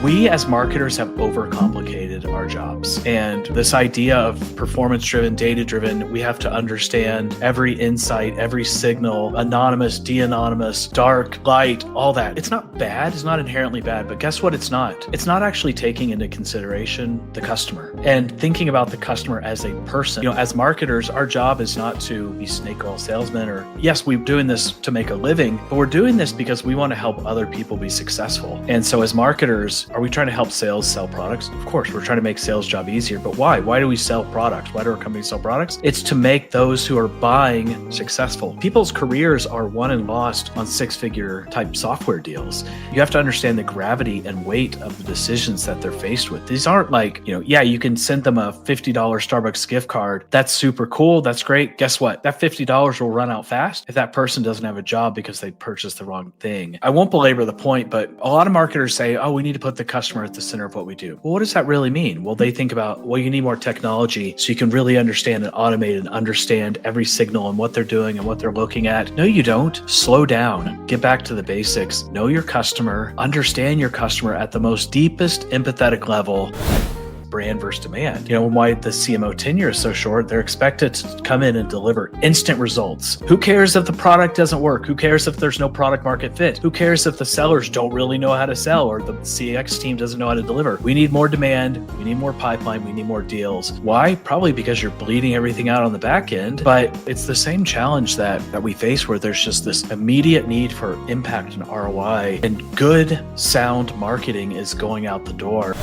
We as marketers have overcomplicated our jobs. And this idea of performance-driven, data-driven, we have to understand every insight, every signal, anonymous, de-anonymous, dark, light, all that. It's not bad. It's not inherently bad. But guess what? It's not. It's not actually taking into consideration the customer and thinking about the customer as a person. As marketers, our job is not to be snake oil salesmen or, yes, we're doing this to make a living, but we're doing this because we want to help other people be successful. And so as marketers, are we trying to help sales sell products? Of course, we're trying to make sales job easier, but why? Why do we sell products? Why do our companies sell products? It's to make those who are buying successful. People's careers are won and lost on six-figure type software deals. You have to understand the gravity and weight of the decisions that they're faced with. These aren't like, you can send them a $50 Starbucks gift card. That's super cool. That's great. Guess what? That $50 will run out fast if that person doesn't have a job because they purchased the wrong thing. I won't belabor the point, but a lot of marketers say, oh, we need to put the customer at the center of what we do. Well, what does that really mean? Well, they think about, you need more technology so you can really understand and automate and understand every signal and what they're doing and what they're looking at. No, you don't. Slow down. Get back to the basics. Know your customer. Understand your customer at the most deepest empathetic level. Brand versus demand. Why the CMO tenure is so short, they're expected to come in and deliver instant results. Who cares if the product doesn't work? Who cares if there's no product market fit? Who cares if the sellers don't really know how to sell or the CX team doesn't know how to deliver? We need more demand. We need more pipeline. We need more deals. Why? Probably because you're bleeding everything out on the back end, but it's the same challenge that we face where there's just this immediate need for impact and ROI, and good, sound marketing is going out the door.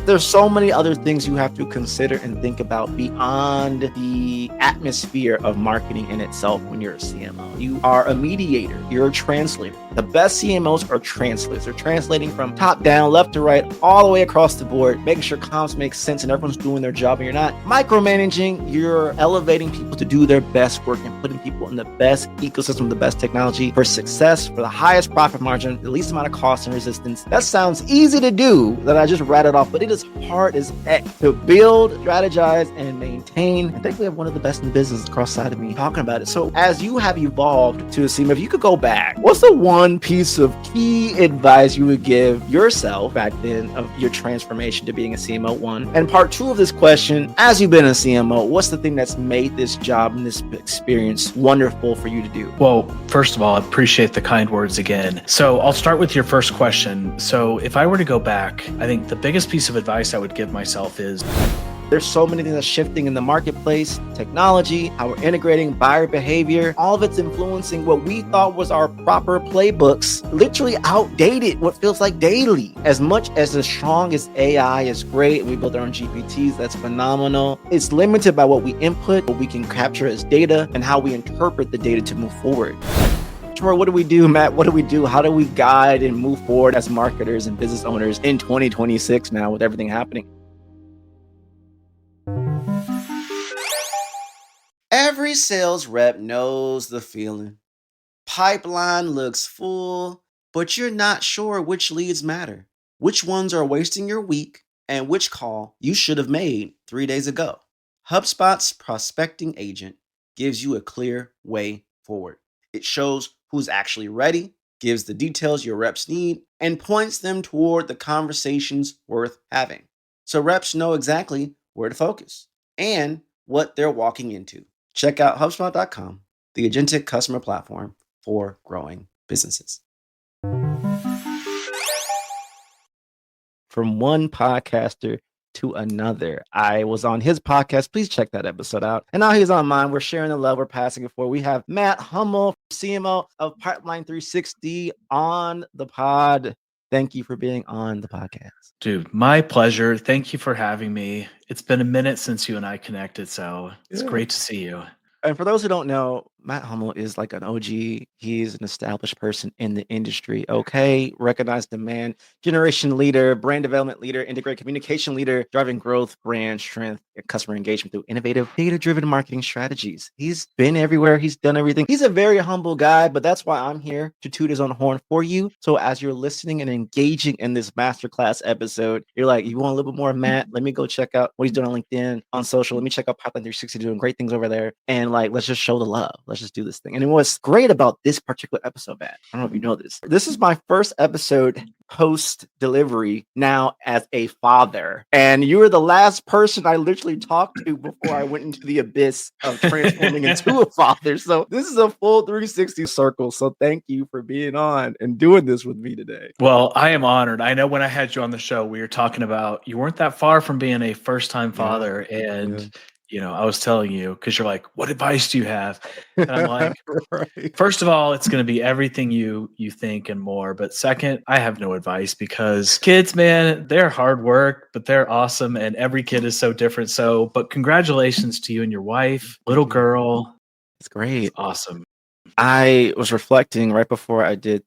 There's so many other things you have to consider and think about beyond the atmosphere of marketing in itself when you're a CMO. You are a mediator. You're a translator. The best CMOs are translators. They're translating from top down, left to right, all the way across the board, making sure comms make sense and everyone's doing their job and you're not micromanaging. You're elevating people to do their best work and putting people in the best ecosystem, the best technology for success, for the highest profit margin, the least amount of cost and resistance. That sounds easy to do that I just rattled off, but it is hard as heck to build, strategize, and maintain. I think we have one of the best in the business across the side of me talking about it. So as you have evolved to a CMO, if you could go back, what's the one piece of key advice you would give yourself back then of your transformation to being a CMO? One. And part two of this question, as you've been a CMO, what's the thing that's made this job and this experience wonderful for you to do? Well, first of all, I appreciate the kind words again. So I'll start with your first question. So if I were to go back, I think the biggest piece of advice I would give myself is, there's so many things that's shifting in the marketplace, technology, how we're integrating buyer behavior, all of it's influencing what we thought was our proper playbooks, literally outdated, what feels like daily. As much as strong as AI is great, we build our own GPTs, that's phenomenal. It's limited by what we input, what we can capture as data, and how we interpret the data to move forward. What do we do, Matt? What do we do? How do we guide and move forward as marketers and business owners in 2026 now with everything happening? Every sales rep knows the feeling. Pipeline looks full, but you're not sure which leads matter, which ones are wasting your week, and which call you should have made 3 days ago. HubSpot's prospecting agent gives you a clear way forward. It shows who's actually ready, gives the details your reps need, and points them toward the conversations worth having. So reps know exactly where to focus and what they're walking into. Check out HubSpot.com, the agentic customer platform for growing businesses. From one podcaster to another. I was on his podcast. Please check that episode out. And now he's on mine. We're sharing the love. We're passing it forward. We have Matt Hummel, CMO of Pipeline360 on the pod. Thank you for being on the podcast. Dude, my pleasure. Thank you for having me. It's been a minute since you and I connected, so it's great to see you. And for those who don't know, Matt Hummel is like an OG. He's an established person in the industry. Okay, recognized demand, generation leader, brand development leader, integrated communication leader, driving growth, brand strength, and customer engagement through innovative, data-driven marketing strategies. He's been everywhere. He's done everything. He's a very humble guy, but that's why I'm here to toot his own horn for you. So as you're listening and engaging in this masterclass episode, you're like, you want a little bit more of Matt? Let me go check out what he's doing on LinkedIn, on social. Let me check out Pipeline360 doing great things over there. And like, let's just show the love. let's just do this thing. And what's great about this particular episode, Matt, I don't know if you know this. This is my first episode post delivery now as a father. And you were the last person I literally talked to before I went into the abyss of transforming into a father. So this is a full 360 circle. So thank you for being on and doing this with me today. Well, I am honored. I know when I had you on the show, we were talking about you weren't that far from being a first-time father. And, I was telling you, because you're like, what advice do you have? And I'm like, Right. first of all, it's going to be everything you think and more. But second, I have no advice because kids, man, they're hard work, but they're awesome. And every kid is so different. But congratulations to you and your wife, little girl. It's great. It's awesome. I was reflecting right before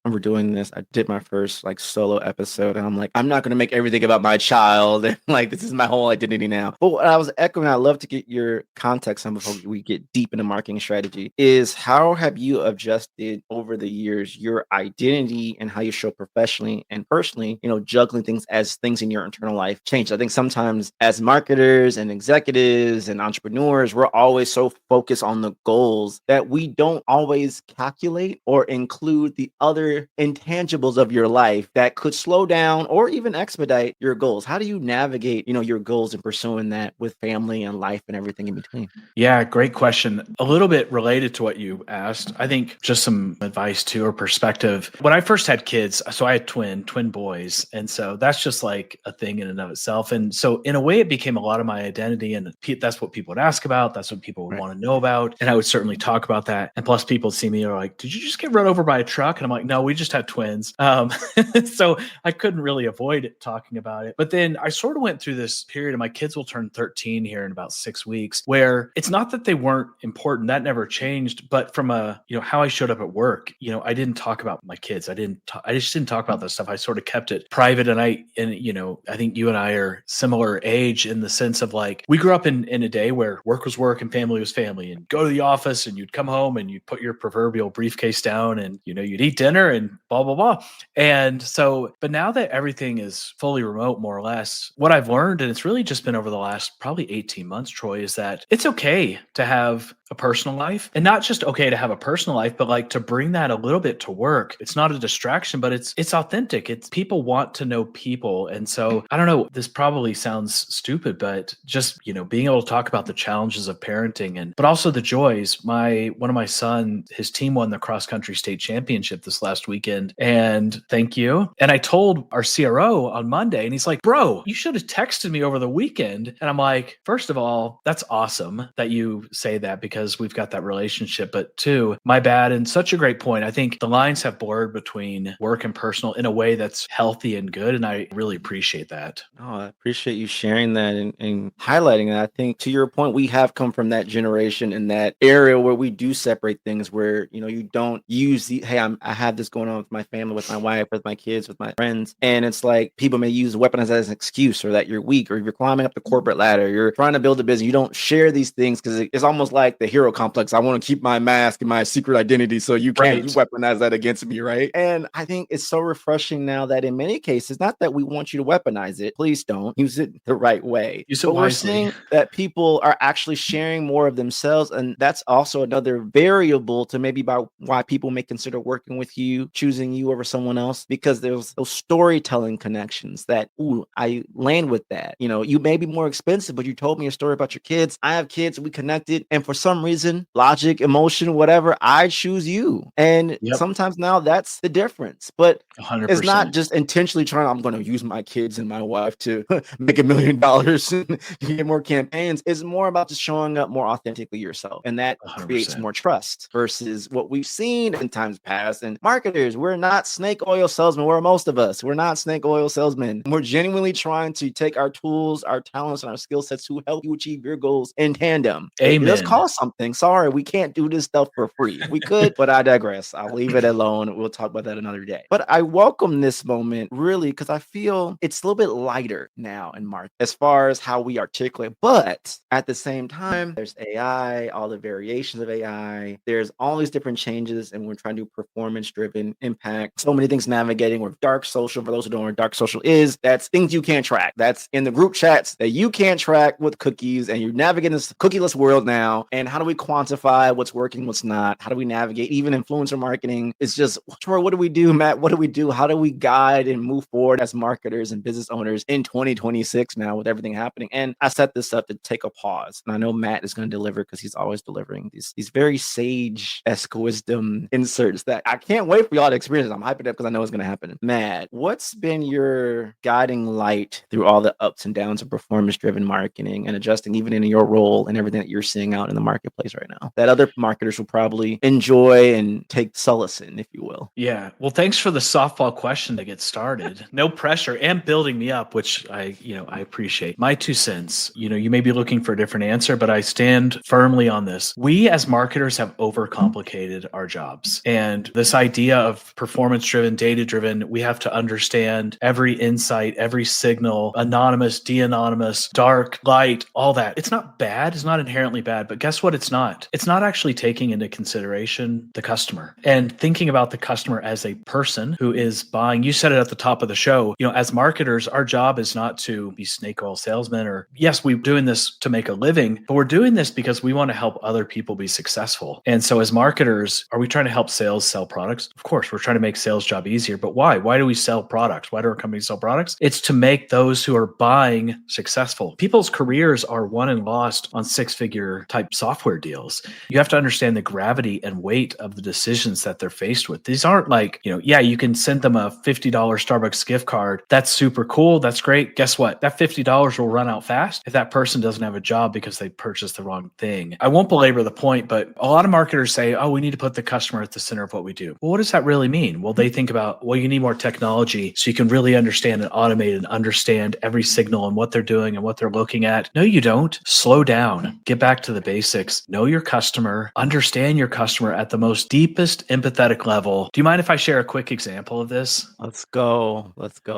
we're doing this, I did my first solo episode, and I'm like, I'm not going to make everything about my child. And this is my whole identity now. But what I was echoing, I'd love to get your context on before we get deep into marketing strategy, is how have you adjusted over the years your identity and how you show professionally and personally, juggling things as things in your internal life change. I think sometimes as marketers and executives and entrepreneurs, we're always so focused on the goals that we don't always calculate or include the other intangibles of your life that could slow down or even expedite your goals. How do you navigate, your goals and pursuing that with family and life and everything in between? Yeah, great question. A little bit related to what you asked. I think just some advice too, or perspective. When I first had kids, so I had twin boys. And so that's just like a thing in and of itself. And so in a way, it became a lot of my identity. And that's what people would ask about. That's what people would want to know about. And I would certainly talk about that. And plus people see me are like, did you just get run over by a truck? And I'm like, no, we just had twins. So I couldn't really avoid talking about it. But then I sort of went through this period, and my kids will turn 13 here in about 6 weeks, where it's not that they weren't important. That never changed. But from how I showed up at work, I didn't talk about my kids. I just didn't talk about that stuff. I sort of kept it private. And I think you and I are similar age in the sense of we grew up in a day where work was work and family was family, and go to the office and you'd come home and you'd put your proverbial briefcase down and, you'd eat dinner and blah, blah, blah. And so, but now that everything is fully remote, more or less, what I've learned, and it's really just been over the last probably 18 months, Troy, is that it's okay to have a personal life, and not just okay to have a personal life, but to bring that a little bit to work. It's not a distraction, but it's authentic. It's people want to know people. And so I don't know, this probably sounds stupid, but just, being able to talk about the challenges of parenting but also the joys. One of my son, his team won the cross country state championship this last weekend. And thank you. And I told our CRO on Monday, and he's like, bro, you should have texted me over the weekend. And I'm like, first of all, that's awesome that you say that, because we've got that relationship. But two, my bad. And such a great point. I think the lines have blurred between work and personal in a way that's healthy and good. And I really appreciate that. Oh, I appreciate you sharing that and highlighting that. I think to your point, we have come from that generation in that area where we do separate things, where, you don't use hey, I have this going on with my family, with my wife, with my kids, with my friends. And it's like people may use weaponize as an excuse, or that you're weak, or if you're climbing up the corporate ladder, you're trying to build a business. You don't share these things because it's almost like the hero complex. I want to keep my mask and my secret identity, so you can't weaponize that against me, right? And I think it's so refreshing now that in many cases, not that we want you to weaponize it, please don't use it the right way. Use it but wisely. We're seeing that people are actually sharing more of themselves, and that's also another variable to maybe by why people may consider working with you, choosing you over someone else, because there's those storytelling connections that, ooh, I land with that. You may be more expensive, but you told me a story about your kids. I have kids, we connected, and for some reason, logic, emotion, whatever, I choose you. And sometimes now that's the difference. But 100%. It's not just intentionally I'm going to use my kids and my wife to make $1 million and get more campaigns. It's more about just showing up more authentically yourself. And that 100%. Creates more trust versus what we've seen in times past. And marketers, we're not snake oil salesmen. Most of us, we're not snake oil salesmen. We're genuinely trying to take our tools, our talents, and our skill sets to help you achieve your goals in tandem. Amen. It does cost something. Sorry, we can't do this stuff for free. We could, but I digress. I'll leave it alone. We'll talk about that another day. But I welcome this moment really because I feel it's a little bit lighter now in market as far as how we articulate. But at the same time, there's AI, all the variations of AI. There's all these different changes, and we're trying to do performance-driven impact. So many things navigating with dark social. For those who don't know what dark social is, that's things you can't track. That's in the group chats that you can't track with cookies, and you're navigating this cookieless world now. And how how do we quantify what's working, what's not? How do we navigate? Even influencer marketing is just, Troy, what do we do, Matt? What do we do? How do we guide and move forward as marketers and business owners in 2026 now with everything happening? And I set this up to take a pause. And I know Matt is going to deliver because he's always delivering these very sage-esque wisdom inserts that I can't wait for y'all to experience. I'm hyping it up because I know it's going to happen. Matt, what's been your guiding light through all the ups and downs of performance-driven marketing and adjusting even in your role and everything that you're seeing out in the marketplace right now that other marketers will probably enjoy and take solace in, if you will? Yeah. Well, thanks for the softball question to get started. No pressure and building me up, which I appreciate. My 2 cents, you may be looking for a different answer, but I stand firmly on this. We as marketers have overcomplicated our jobs. And this idea of performance-driven, data-driven, we have to understand every insight, every signal, anonymous, de-anonymous, dark, light, all that. It's not bad. It's not inherently bad, but guess what? It's not. It's not actually taking into consideration the customer and thinking about the customer as a person who is buying. You said it at the top of the show, as marketers, our job is not to be snake oil salesmen or yes, we're doing this to make a living, but we're doing this because we want to help other people be successful. And so as marketers, are we trying to help sales sell products? Of course, we're trying to make sales job easier, but why? Why do we sell products? Why do our companies sell products? It's to make those who are buying successful. People's careers are won and lost on 6-figure type software deals. You have to understand the gravity and weight of the decisions that they're faced with. These aren't like, you can send them a $50 Starbucks gift card. That's super cool. That's great. Guess what? That $50 will run out fast if that person doesn't have a job because they purchased the wrong thing. I won't belabor the point, but a lot of marketers say, oh, we need to put the customer at the center of what we do. Well, what does that really mean? Well, they think about, you need more technology so you can really understand and automate and understand every signal and what they're doing and what they're looking at. No, you don't. Slow down. Get back to the basics. Know your customer. Understand your customer at the most deepest empathetic level. Do you mind if I share a quick example of this? Let's go.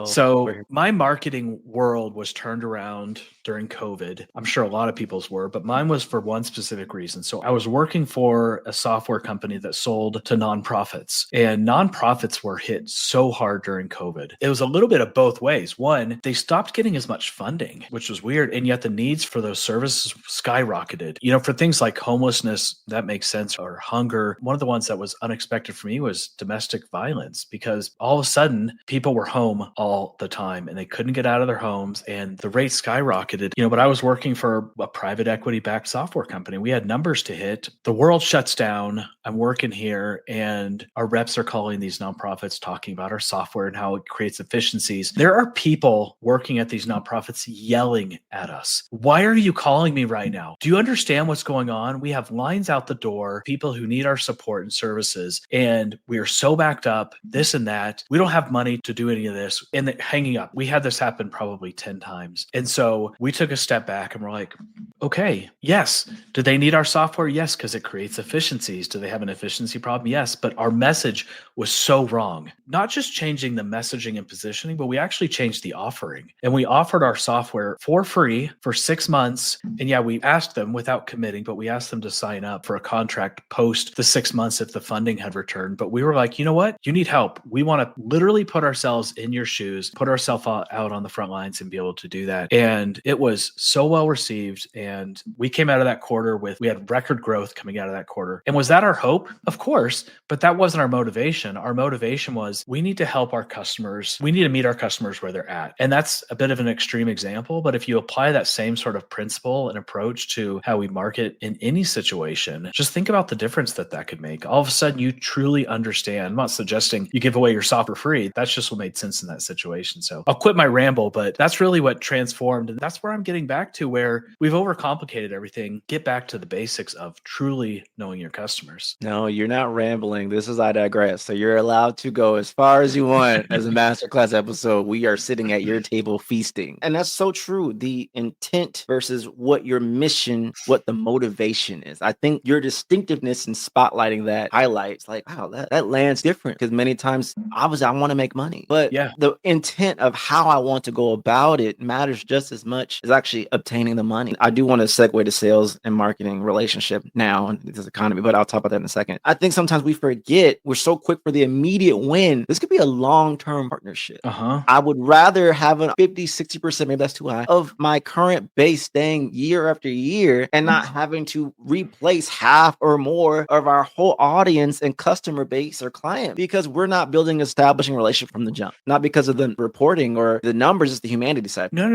So my marketing world was turned around during COVID. I'm sure a lot of people's were, but mine was for one specific reason. So I was working for a software company that sold to nonprofits, and nonprofits were hit so hard during COVID. It was a little bit of both ways. One, they stopped getting as much funding, which was weird. And yet the needs for those services skyrocketed. For things like homelessness, that makes sense, or hunger. One of the ones that was unexpected for me was domestic violence, because all of a sudden people were home all the time and they couldn't get out of their homes and the rate skyrocketed. But I was working for a private equity backed software company. We had numbers to hit. The world shuts down. I'm working here and our reps are calling these nonprofits talking about our software and how it creates efficiencies. There are people working at these nonprofits yelling at us. Why are you calling me right now? Do you understand what's going on? We have lines out the door, people who need our support and services, and we are so backed up, this and that. We don't have money to do any of this. And hanging up. We had this happen probably 10 times. And so we took a step back and we're like, okay, yes. Do they need our software? Yes, because it creates efficiencies. Do they have an efficiency problem? Yes. But our message was so wrong. Not just changing the messaging and positioning, but we actually changed the offering. And we offered our software for free for 6 months. And yeah, we asked them without committing, but we asked them to sign up for a contract post the 6 months if the funding had returned. But we were like, you know what? You need help. We want to literally put ourselves in your shoes, put ourselves out on the front lines and be able to do that. And it was so well received. And we came out of that quarter we had record growth coming out of that quarter. And was that our hope? Of course, but that wasn't our motivation. Our motivation was we need to help our customers. We need to meet our customers where they're at. And that's a bit of an extreme example, but if you apply that same sort of principle and approach to how we market in any situation, just think about the difference that could make. All of a sudden, you truly understand. I'm not suggesting you give away your software free. That's just what made sense in that situation. So I'll quit my ramble, but that's really what transformed. And that's where I'm getting back to, where we've overcomplicated everything. Get back to the basics of truly knowing your customers. No, you're not rambling. This is I Digress. So you're allowed to go as far as you want as a masterclass episode. We are sitting at your table feasting. And that's so true. The intent versus what your mission, what the motivation is. I think your distinctiveness in spotlighting that highlights like, wow, that lands different, because many times obviously I want to make money, but the intent of how I want to go about it matters just as much as actually obtaining the money. I do want to segue to sales and marketing relationship now in this economy, but I'll talk about that in a second. I think sometimes we forget we're so quick for the immediate win. This could be a long-term partnership. I would rather have a 50, 60%, maybe that's too high, of my current base staying year after year and not having going to replace half or more of our whole audience and customer base or client because we're not building establishing relationship from the jump, not because of the reporting or the numbers, it's the humanity side. No.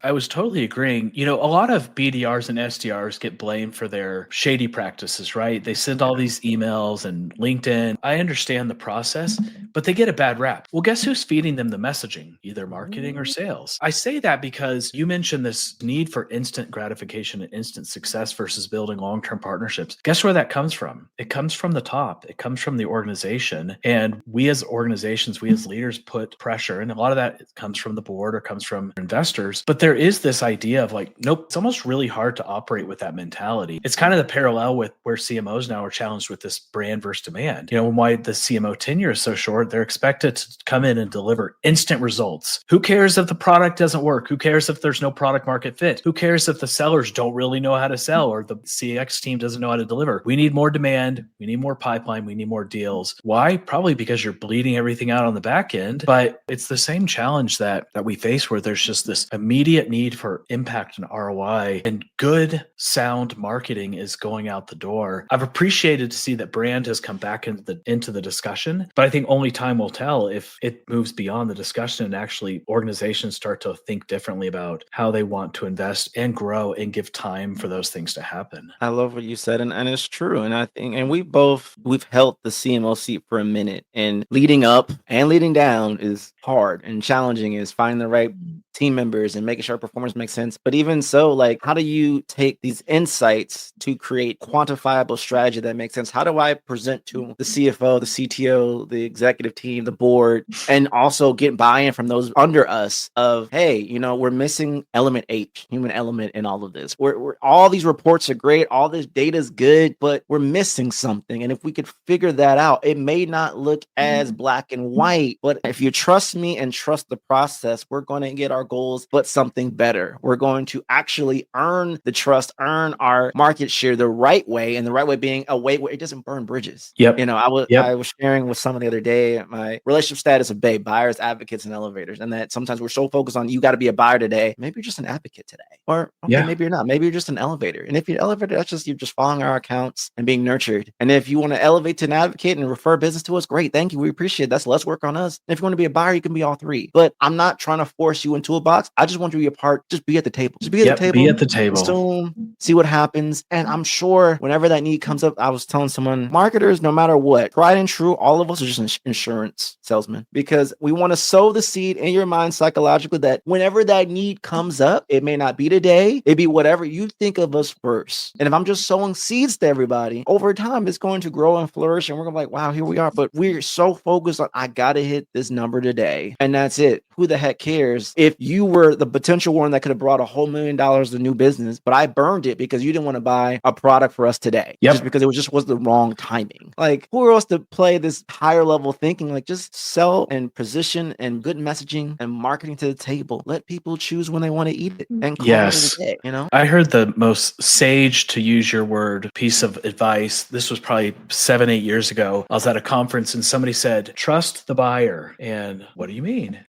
I was totally agreeing. A lot of BDRs and SDRs get blamed for their shady practices, right? They send all these emails and LinkedIn. I understand the process, but they get a bad rap. Well, guess who's feeding them the messaging? Either marketing or sales. I say that because you mentioned this need for instant gratification and instant success versus building long-term partnerships. Guess where that comes from? It comes from the top. It comes from the organization. And we as organizations, we as leaders put pressure, and a lot of that comes from the board or comes from investors. But there is this idea of like, nope, it's almost really hard to operate with that mentality. It's kind of the parallel with where CMOs now are challenged with this brand versus demand. And why the CMO tenure is so short, they're expected to come in and deliver instant results. Who cares if the product doesn't work? Who cares if there's no product market fit? Who cares if the sellers don't really know how to sell or the CX team doesn't know how to deliver? We need more demand. We need more pipeline. We need more deals. Why? Probably because you're bleeding everything out on the back end. But it's the same challenge that we face where there's just this immediate need for impact and ROI, and good sound marketing is going out the door. I've appreciated to see that brand has come back into the discussion, but I think only time will tell if it moves beyond the discussion and actually organizations start to think differently about how they want to invest and grow and give time for those things to happen. I love what you said, and it's true. And I think, and we've held the CMO seat for a minute, and leading up and leading down is hard and challenging. Is finding the right team members and making sure performance makes sense. But even so, like, how do you take these insights to create quantifiable strategy that makes sense? How do I present to the CFO, the CTO, the executive team, the board, and also get buy-in from those under us of, hey, we're missing element H, human element in all of this. We're all these reports are great, all this data is good, but we're missing something. And if we could figure that out, it may not look as black and white, but if you trust me and trust the process, we're going to get our goals, but something better. We're going to actually earn the trust, earn our market share the right way, and the right way being a way where it doesn't burn bridges. Yep. I was sharing with someone the other day my relationship status of buyers, advocates, and elevators, and that sometimes we're so focused on you got to be a buyer today. Maybe you're just an advocate today, or maybe you're not. Maybe you're just an elevator. And if you're an elevator, you're just following our accounts and being nurtured. And if you want to elevate to an advocate and refer business to us, great, thank you, we appreciate that. So let's work on us. And if you want to be a buyer, you can be all three. But I'm not trying to force you into a box. I just want you to be a part. Just be at the table. Just be at the table. Be at the table. Assume, see what happens. And I'm sure whenever that need comes up, I was telling someone, marketers, no matter what, tried and true, all of us are just insurance salesmen, because we want to sow the seed in your mind psychologically that whenever that need comes up, it may not be today, it'd be whatever you think of us first. And if I'm just sowing seeds to everybody, over time, it's going to grow and flourish. And we're going to be like, wow, here we are. But we're so focused on, I got to hit this number today. And that's it. Who the heck cares if you were the potential one that could have brought a whole $1 million of new business, but I burned it because you didn't want to buy a product for us today. Just because it was the wrong timing. Like, who else to play this higher level thinking? Like, just sell and position and good messaging and marketing to the table. Let people choose when they want to eat it and call it a day, I heard the most sage, to use your word, piece of advice. This was probably 7-8 years ago. I was at a conference and somebody said, trust the buyer. And what do you mean?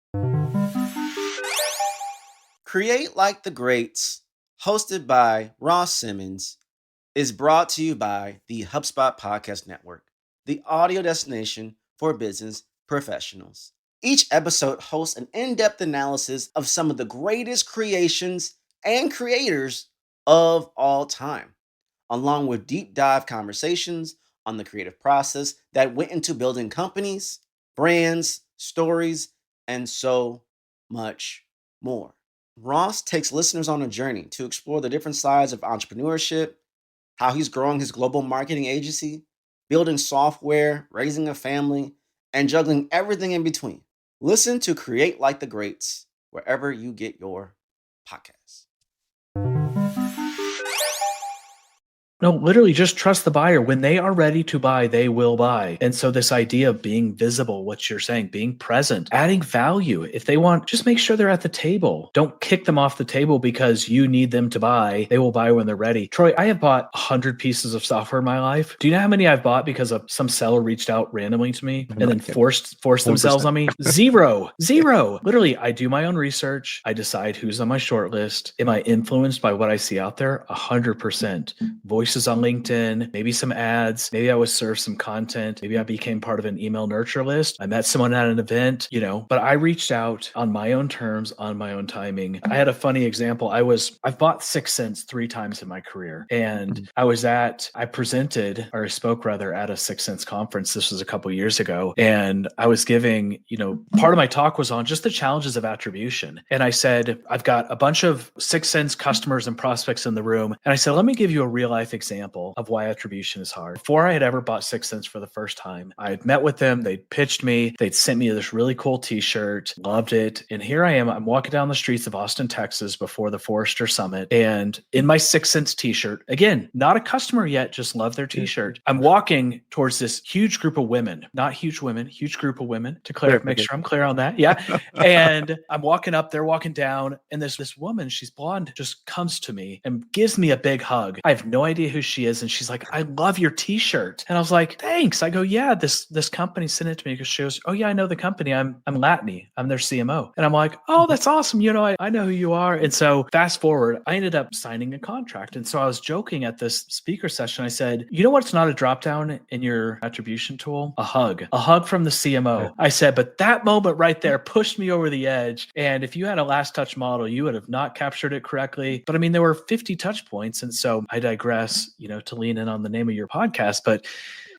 Create Like the Greats, hosted by Ross Simmons, is brought to you by the HubSpot Podcast Network, the audio destination for business professionals. Each episode hosts an in-depth analysis of some of the greatest creations and creators of all time, along with deep dive conversations on the creative process that went into building companies, brands, stories, and so much more. Ross takes listeners on a journey to explore the different sides of entrepreneurship, how he's growing his global marketing agency, building software, raising a family, and juggling everything in between. Listen to Create Like the Greats wherever you get your podcasts. No, literally just trust the buyer. When they are ready to buy, they will buy. And so this idea of being visible, what you're saying, being present, adding value. If they want, just make sure they're at the table. Don't kick them off the table because you need them to buy. They will buy when they're ready. Troy, I have bought 100 pieces of software in my life. Do you know how many I've bought because of some seller reached out randomly to me and then forced themselves on me? Zero. Literally, I do my own research. I decide who's on my short list. Am I influenced by what I see out there? 100%. Voices on LinkedIn, maybe some ads. Maybe I was served some content. Maybe I became part of an email nurture list. I met someone at an event, but I reached out on my own terms, on my own timing. I had a funny example. I've bought 6 Sense 3 times in my career. And I presented or spoke rather at a 6 Sense conference. This was a couple years ago. And I was giving, part of my talk was on just the challenges of attribution. And I said, I've got a bunch of 6 Sense customers and prospects in the room. And I said, let me give you a real life example of why attribution is hard. Before I had ever bought 6 Sense for the first time, I had met with them. They'd pitched me. They'd sent me this really cool t-shirt, loved it. And here I am. I'm walking down the streets of Austin, Texas before the Forrester Summit. And in my 6 Sense t-shirt, again, not a customer yet, just love their t-shirt. I'm walking towards this huge group of women, not huge women, huge group of women to make sure I'm clear on that. Yeah. And I'm walking up, they're walking down. And this woman, she's blonde, just comes to me and gives me a big hug. I have no idea who she is. And she's like, I love your t-shirt. And I was like, thanks. I go, yeah, this company sent it to me because she goes, oh yeah, I know the company. I'm Latney. I'm their CMO. And I'm like, oh, that's awesome. I know who you are. And so fast forward, I ended up signing a contract. And so I was joking at this speaker session. I said, you know what's not a dropdown in your attribution tool? A hug from the CMO. I said, but that moment right there pushed me over the edge. And if you had a last touch model, you would have not captured it correctly. But I mean, there were 50 touch points. And so I digress, to lean in on the name of your podcast, but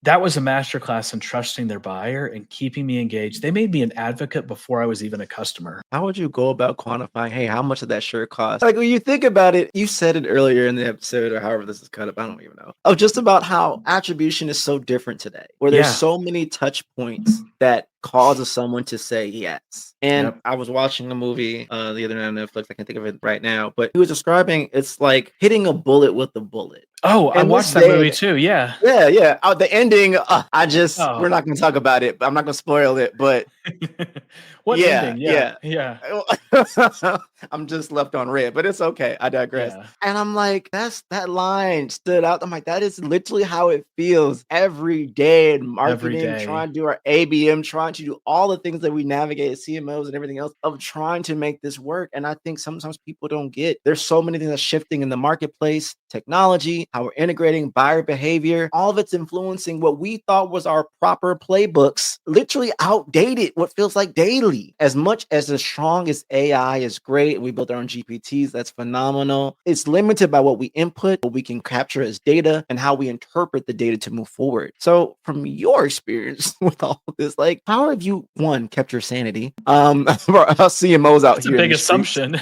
that was a masterclass in trusting their buyer and keeping me engaged. They made me an advocate before I was even a customer. How would you go about quantifying, hey, how much did that shirt cost? Like when you think about it, you said it earlier in the episode or however this is cut up, I don't even know. Of just about how attribution is so different today, where there's so many touch points that causes someone to say yes. And I was watching a movie the other night on Netflix. I can't think of it right now, but he was describing it's like hitting a bullet with a bullet. Oh, I watched that movie too. Yeah. Yeah. The ending, we're not going to talk about it, but I'm not going to spoil it, but what ending? Yeah. I'm just left on red, but it's okay. I digress. Yeah. And I'm like, that line stood out. I'm like, that is literally how it feels every day in marketing, trying to do our ABM, trying to do all the things that we navigate as CMOs and everything else of trying to make this work. And I think sometimes people don't get, there's so many things that's shifting in the marketplace, technology, how we're integrating buyer behavior, all of it's influencing what we thought was our proper playbooks, literally outdated, what feels like daily. As much as strong as AI is great, we built our own GPTs, that's phenomenal. It's limited by what we input, what we can capture as data, and how we interpret the data to move forward. So from your experience with all of this, like, how have you, one, kept your sanity? For us CMOs out that's here. That's a big assumption.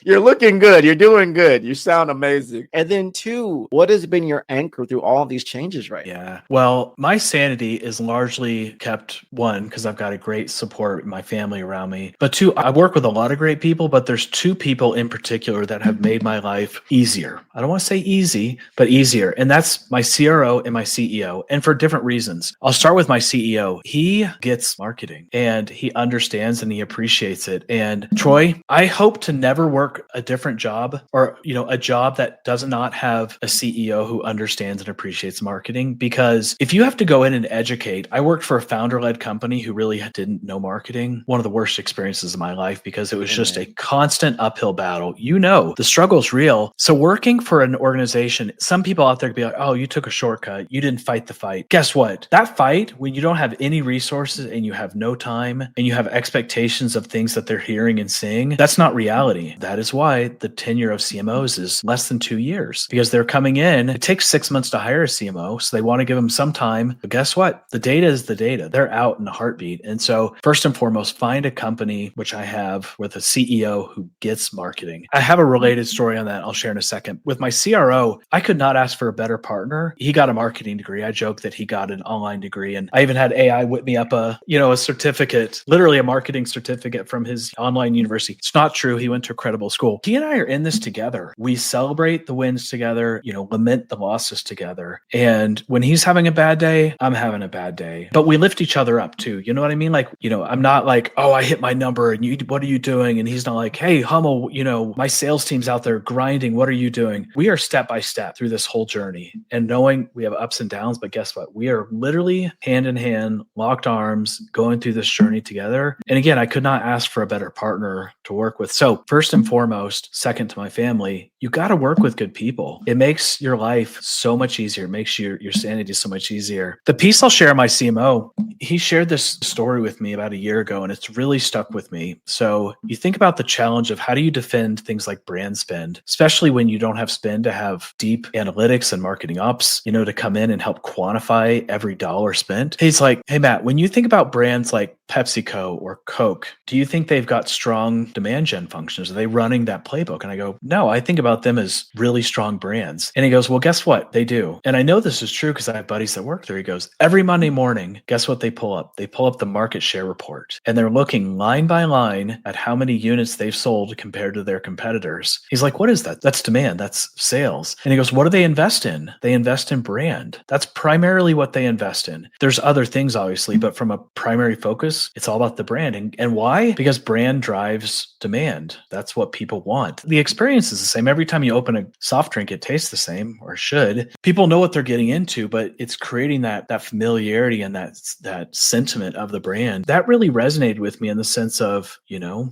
You're looking good. You're doing good. You sound amazing. And then two, what has been your anchor through all of these changes right now? Yeah. Well, my sanity is largely kept, one, because I've got a great support, my family around me. But two, I work with a lot of great people, but there's two people in particular that have made my life easier. I don't want to say easy, but easier. And that's my CRO and my CEO. And for different reasons. I'll start with my CEO. He gets marketing and he understands and he appreciates it. And Troy, I hope to never work a different job or, a job that does not have a CEO who understands and appreciates marketing. Because if you have to go in and educate, I worked for a founder-led company who really didn't know marketing. One of the worst experiences of my life because it was just a constant uphill battle. The struggle's real. So working for an organization, some people out there could be like, oh, you took a shortcut. You didn't fight the fight. Guess what? That fight, when you don't have any resources and you have no time and you have expectations of things that they're hearing and seeing, that's not reality. That is why the tenure of CMOs is less than 2 years because they're coming in. It takes 6 months to hire a CMO. So they want to give them some time. But guess what? The data is the data. They're out in a heartbeat. And And so first and foremost, find a company, which I have, with a CEO who gets marketing. I have a related story on that I'll share in a second. With my CRO, I could not ask for a better partner. He got a marketing degree. I joke that he got an online degree. And I even had AI whip me up a certificate, literally a marketing certificate from his online university. It's not true. He went to a credible school. He and I are in this together. We celebrate the wins together, lament the losses together. And when he's having a bad day, I'm having a bad day. But we lift each other up too. You know what I mean? Like, I'm not like, oh, I hit my number and what are you doing? And he's not like, hey, Hummel, my sales team's out there grinding. What are you doing? We are step by step through this whole journey and knowing we have ups and downs, but guess what? We are literally hand in hand, locked arms, going through this journey together. And again, I could not ask for a better partner to work with. So first and foremost, second to my family, you got to work with good people. It makes your life so much easier. It makes your sanity so much easier. The piece I'll share, my CMO, he shared this story with me about a year ago, and it's really stuck with me. So you think about the challenge of how do you defend things like brand spend, especially when you don't have spend to have deep analytics and marketing ops, to come in and help quantify every dollar spent. He's like, hey, Matt, when you think about brands like PepsiCo or Coke, do you think they've got strong demand gen functions? Are they running that playbook? And I go, no, I think about them as really strong brands. And he goes, well, guess what? They do. And I know this is true because I have buddies that work there. He goes, every Monday morning, guess what they pull up? They pull up the market share report and they're looking line by line at how many units they've sold compared to their competitors. He's like, what is that? That's demand. That's sales. And he goes, what do they invest in? They invest in brand. That's primarily what they invest in. There's other things, obviously, but from a primary focus, it's all about the brand. And why? Because brand drives demand. That's what people want. The experience is the same. Every time you open a soft drink, it tastes the same, or should. People know what they're getting into, but it's creating that familiarity and that sentiment of the brand. That really resonated with me in the sense of,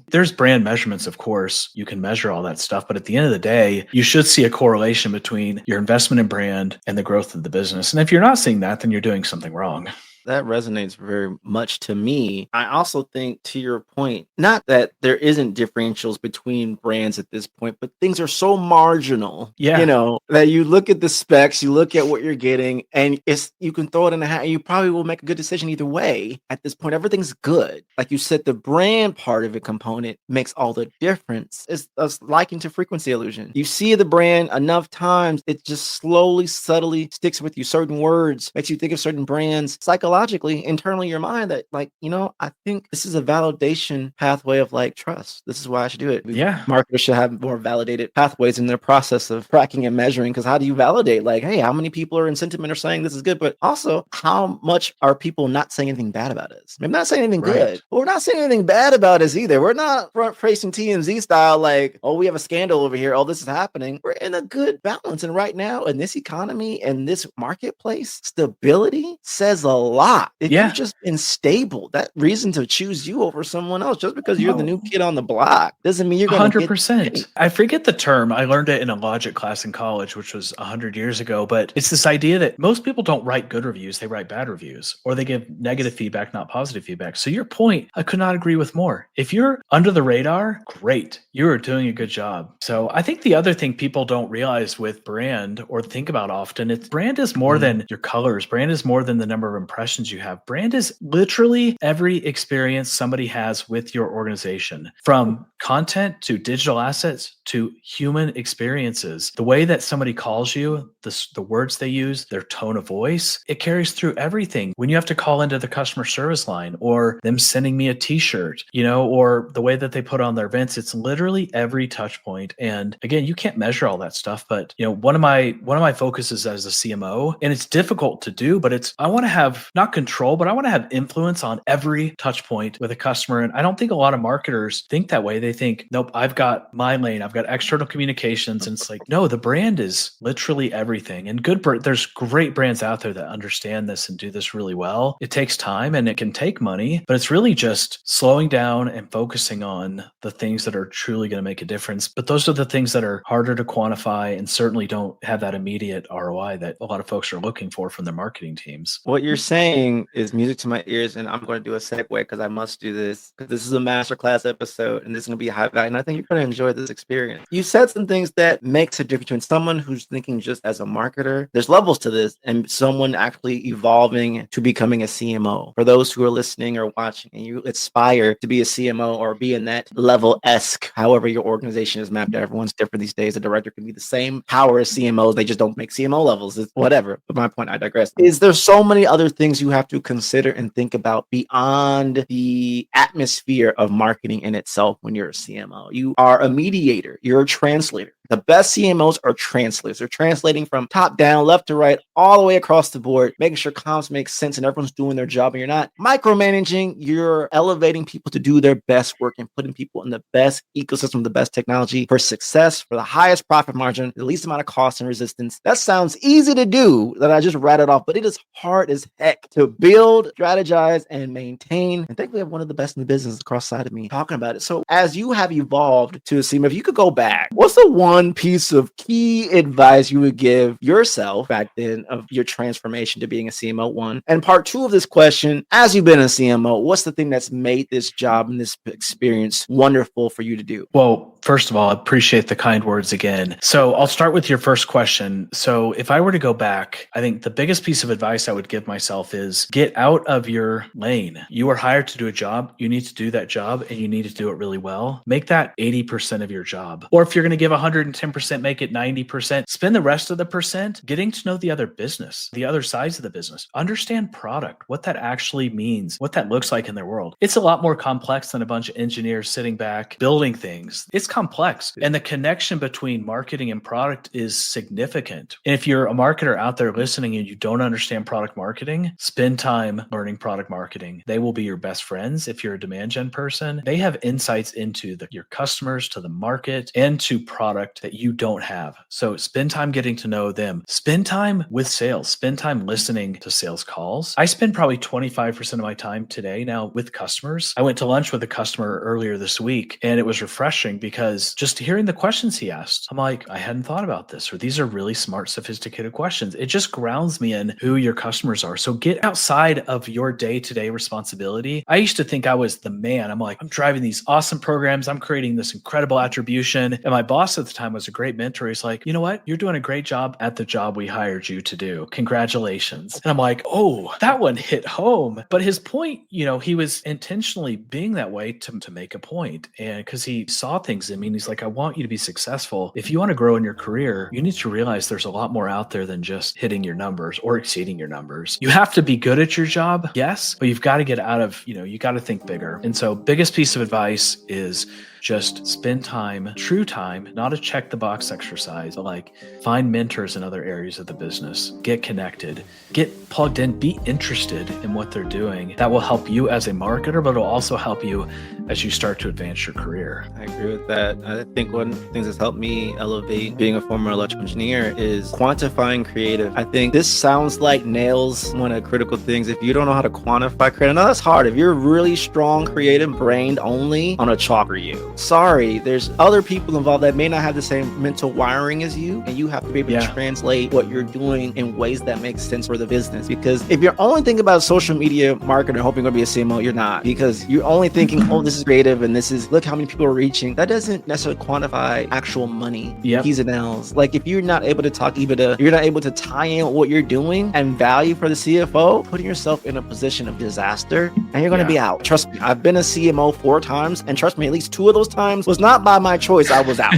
there's brand measurements, of course. You can measure all that stuff, but at the end of the day, you should see a correlation between your investment in brand and the growth of the business. And if you're not seeing that, then you're doing something wrong. That resonates very much to me. I also think, to your point, not that there isn't differentials between brands at this point, but things are so marginal, that you look at the specs, you look at what you're getting, and you can throw it in a hat and you probably will make a good decision either way. At this point, everything's good. Like you said, the brand part of a component makes all the difference. It's a likened to frequency illusion. You see the brand enough times, it just slowly, subtly sticks with you. Certain words makes you think of certain brands. Psychologically, internally in your mind that I think this is a validation pathway of trust. This is why I should do it. Yeah. Marketers should have more validated pathways in their process of tracking and measuring, because how do you validate? Hey, how many people are in sentiment are saying this is good, but also how much are people not saying anything bad about us? Maybe not saying anything good, but we're not saying anything bad about us either. We're not front-facing TMZ style, oh, we have a scandal over here. Oh, this is happening. We're in a good balance. And right now in this economy and this marketplace, stability says a lot. If you've just been stable, that reason to choose you over someone else just because you're the new kid on the block doesn't mean you're going to 100%. I forget the term. I learned it in a logic class in college, which was 100 years ago. But it's this idea that most people don't write good reviews. They write bad reviews, or they give negative feedback, not positive feedback. So your point, I could not agree with more. If you're under the radar, great. You are doing a good job. So I think the other thing people don't realize with brand or think about often, brand is more than your colors. Brand is more than the number of impressions you have. Brand is literally every experience somebody has with your organization, from content to digital assets to human experiences. The way that somebody calls you, the words they use, their tone of voice, it carries through everything. When you have to call into the customer service line, or them sending me a t-shirt, or the way that they put on their events, it's literally every touch point. And again, you can't measure all that stuff, but one of my focuses as a CMO, and it's difficult to do, but I want to have not control, but I want to have influence on every touch point with a customer. And I don't think a lot of marketers think that way. They think, nope, I've got my lane, I've got external communications. And it's like, no, the brand is literally everything. And there's great brands out there that understand this and do this really well. It takes time and it can take money, but it's really just slowing down and focusing on the things that are truly going to make a difference. But those are the things that are harder to quantify and certainly don't have that immediate ROI that a lot of folks are looking for from their marketing teams. What you're saying saying is music to my ears, and I'm going to do a segue because I must do this because this is a masterclass episode and this is going to be high value. And I think you're going to enjoy this experience. You said some things that makes a difference between someone who's thinking just as a marketer. There's levels to this, and someone actually evolving to becoming a CMO. For those who are listening or watching, and you aspire to be a CMO or be in that level-esque, however your organization is mapped out. Everyone's different these days. A director can be the same power as CMOs. They just don't make CMO levels. It's whatever. But my point, I digress. Is there so many other things you have to consider and think about beyond the atmosphere of marketing in itself when you're a CMO? You are a mediator. You're a translator. The best CMOs are translators. They're translating from top down, left to right, all the way across the board, making sure comms make sense and everyone's doing their job and you're not micromanaging. You're elevating people to do their best work and putting people in the best ecosystem, the best technology for success, for the highest profit margin, the least amount of cost and resistance. That sounds easy to do that I just rattled off, but it is hard as heck to build, strategize, and maintain. And I think we have one of the best in the business across the side of me talking about it. So as you have evolved to a CMO, if you could go back, what's the one piece of key advice you would give yourself back then of your transformation to being a CMO? One. And part two of this question, as you've been a CMO, what's the thing that's made this job and this experience wonderful for you to do? Well, first of all, I appreciate the kind words again. So I'll start with your first question. So if I were to go back, I think the biggest piece of advice I would give myself is get out of your lane. You are hired to do a job. You need to do that job and you need to do it really well. Make that 80% of your job. Or if you're going to give 110%, make it 90%. Spend the rest of the percent getting to know the other business, the other sides of the business. Understand product, what that actually means, what that looks like in their world. It's a lot more complex than a bunch of engineers sitting back building things. It's complex. And the connection between marketing and product is significant. And if you're a marketer out there listening and you don't understand product marketing, spend time learning product marketing. They will be your best friends. If you're a demand gen person, they have insights into your customers, to the market, and to product that you don't have. So spend time getting to know them. Spend time with sales. Spend time listening to sales calls. I spend probably 25% of my time today now with customers. I went to lunch with a customer earlier this week, and it was refreshing because just hearing the questions he asked, I'm like, I hadn't thought about this, or these are really smart, sophisticated questions. It just grounds me in who your customers are. So get outside of your day-to-day responsibility. I used to think I was the man. I'm like, I'm driving these awesome programs. I'm creating this incredible attribution. And my boss at the time was a great mentor. He's like, you know what? You're doing a great job at the job we hired you to do. Congratulations. And I'm like, oh, that one hit home. But his point, he was intentionally being that way to make a point. And because he saw things in me, and he's like, I want you to be successful. If you want to grow in your career, you need to realize there's a lot more out there than just hitting your numbers or exceeding your numbers. You have to be good at your job, yes, but you've got to get out of, you got to think bigger. And so biggest piece of advice is just spend time, true time, not a check the box exercise, but like find mentors in other areas of the business, get connected, get plugged in, be interested in what they're doing. That will help you as a marketer, but it'll also help you as you start to advance your career. I agree with that. I think one of the things that's helped me elevate being a former electrical engineer is quantifying creative. I think this sounds like nails one of the critical things. If you don't know how to quantify creative, I know that's hard. If you're really strong, creative, brained only on a chalk for you. Sorry, there's other people involved that may not have the same mental wiring as you, and you have to be able to translate what you're doing in ways that make sense for the business. Because if you're only thinking about social media marketing, hoping you're going to be a CMO, you're not. Because you're only thinking, oh, this is creative and this is, look how many people are reaching. That doesn't necessarily quantify actual money, P's and L's. Like if you're not able to talk EBITDA, you're not able to tie in what you're doing and value for the CFO, putting yourself in a position of disaster, and you're going to be out. Trust me, I've been a CMO 4 times, and trust me, at least 2 of those times was not by my choice. I was out.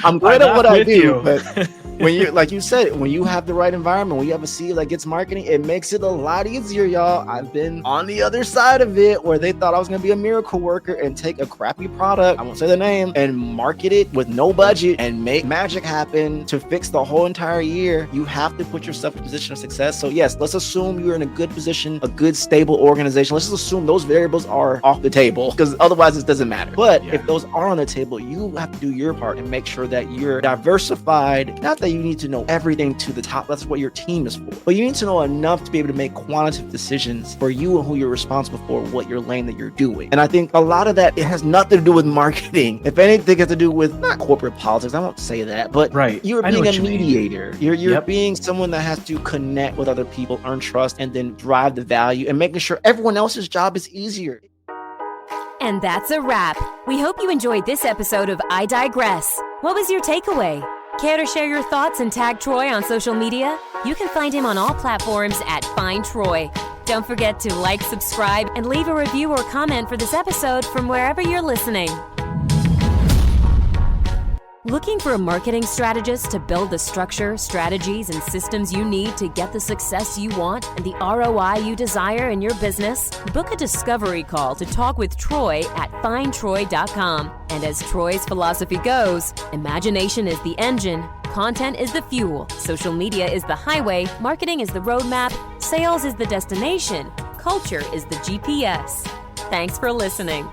I'm great at what I do, but when you, like you said, when you have the right environment, when you have a CEO that gets marketing, it makes it a lot easier, y'all. I've been on the other side of it where they thought I was going to be a miracle worker and take a crappy product, I won't say the name, and market it with no budget and make magic happen to fix the whole entire year. You have to put yourself in a position of success. So yes, let's assume you're in a good position, a good, stable organization. Let's just assume those variables are off the table because otherwise it doesn't matter. matter. But if those are on the table, you have to do your part and make sure that you're diversified. Not that you need to know everything to the top. That's what your team is for. But you need to know enough to be able to make quantitative decisions for you and who you're responsible for, what your lane that you're doing. And I think a lot of that, it has nothing to do with marketing. If anything, it has to do with not corporate politics. I won't say that, but you're being a mediator. You're being someone that has to connect with other people, earn trust, and then drive the value and making sure everyone else's job is easier. And that's a wrap. We hope you enjoyed this episode of I Digress. What was your takeaway? Care to share your thoughts and tag Troy on social media? You can find him on all platforms at Find Troy. Don't forget to like, subscribe, and leave a review or comment for this episode from wherever you're listening. Looking for a marketing strategist to build the structure, strategies, and systems you need to get the success you want and the ROI you desire in your business? Book a discovery call to talk with Troy at findtroy.com. And as Troy's philosophy goes, imagination is the engine, content is the fuel, social media is the highway, marketing is the roadmap, sales is the destination, culture is the GPS. Thanks for listening.